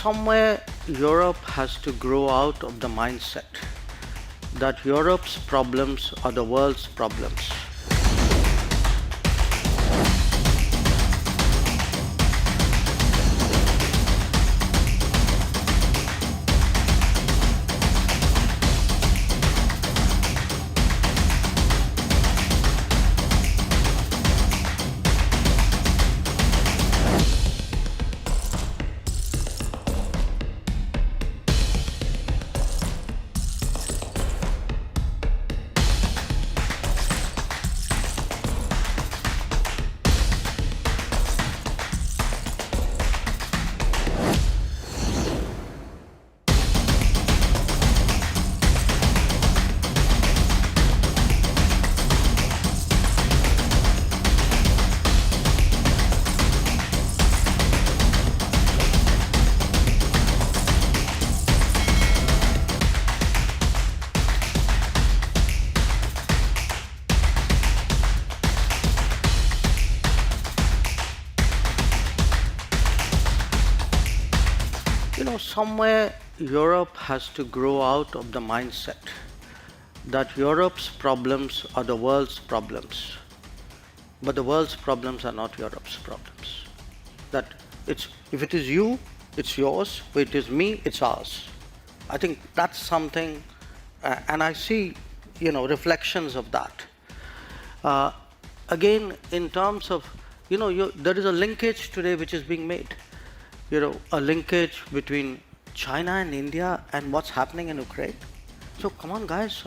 somewhere Europe has to grow out of the mindset that Europe's problems are the world's problems. Somewhere Europe has to grow out of the mindset that Europe's problems are the world's problems, but the world's problems are not Europe's problems. That if it is you, it's yours. If it is me, it's ours. I think that's something, and I see, reflections of that. Again, in terms of, there is a linkage today which is being made. A linkage between China and India and what's happening in Ukraine. So come on, guys.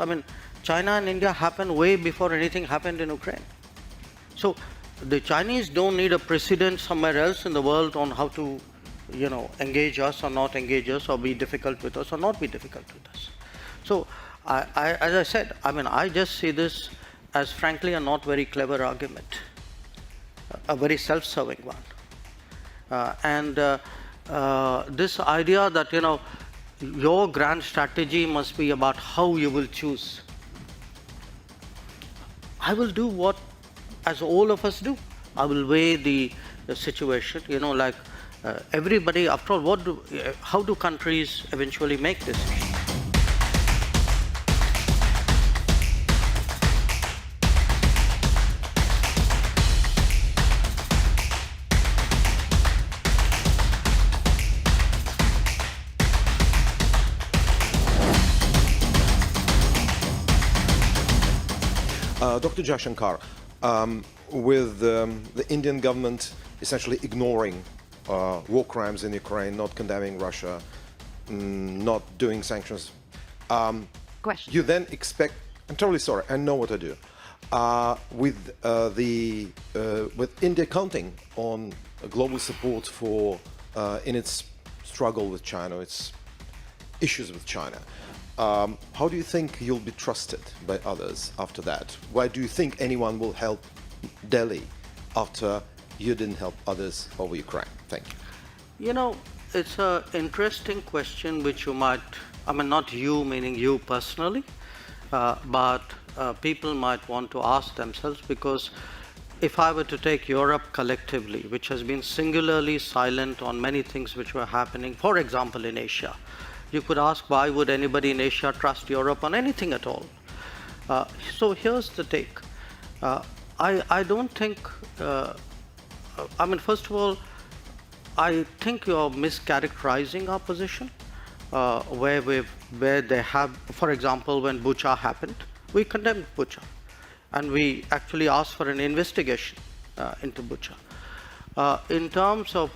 China and India happened way before anything happened in Ukraine. So the Chinese don't need a precedent somewhere else in the world on how to, engage us or not engage us, or be difficult with us or not be difficult with us. So as I said, I just see this as frankly a not very clever argument, a very self-serving one. This idea that, your grand strategy must be about how you will choose. I will do what, as all of us do. I will weigh the situation, everybody, after all, how do countries eventually make decisions? Dr. Jaishankar, with the Indian government essentially ignoring war crimes in Ukraine, not condemning Russia, not doing sanctions, you then expect, I'm totally sorry, I know what I do, with India counting on global support for in its struggle with China, its issues with China. How do you think you'll be trusted by others after that? Why do you think anyone will help Delhi after you didn't help others over Ukraine? Thank you. It's an interesting question which you might, not you meaning you personally, but people might want to ask themselves, because if I were to take Europe collectively, which has been singularly silent on many things which were happening, for example in Asia, you could ask, why would anybody in Asia trust Europe on anything at all? So here's the take. I don't think, first of all, I think you're mischaracterizing our position, where they have, for example, when Bucha happened, we condemned Bucha, and we actually asked for an investigation into Bucha. In terms of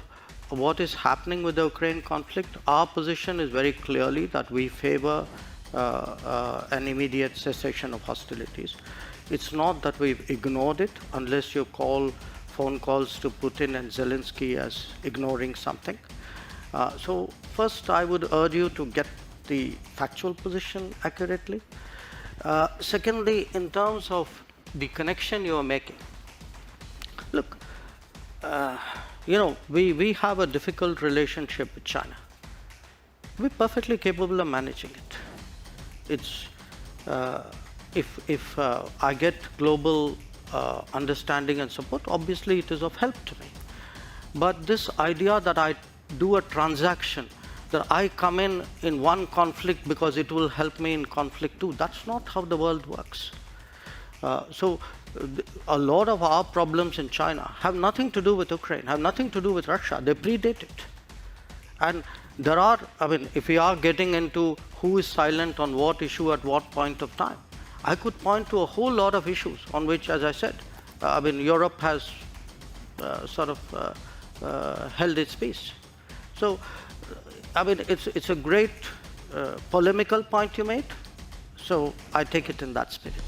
what is happening with the Ukraine conflict, our position is very clearly that we favor an immediate cessation of hostilities. It's not that we've ignored it, unless you call phone calls to Putin and Zelensky as ignoring something. So first, I would urge you to get the factual position accurately. Secondly, in terms of the connection you are making, look, we have a difficult relationship with China. We're perfectly capable of managing it. It's if I get global understanding and support, obviously it is of help to me. But this idea that I do a transaction that I come in one conflict because it will help me in conflict too. That's not how the world works. A lot of our problems in China have nothing to do with Ukraine, have nothing to do with Russia. They predate it. And there are, if we are getting into who is silent on what issue at what point of time, I could point to a whole lot of issues on which, as I said, Europe has held its peace. So, it's a great polemical point you made. So I take it in that spirit.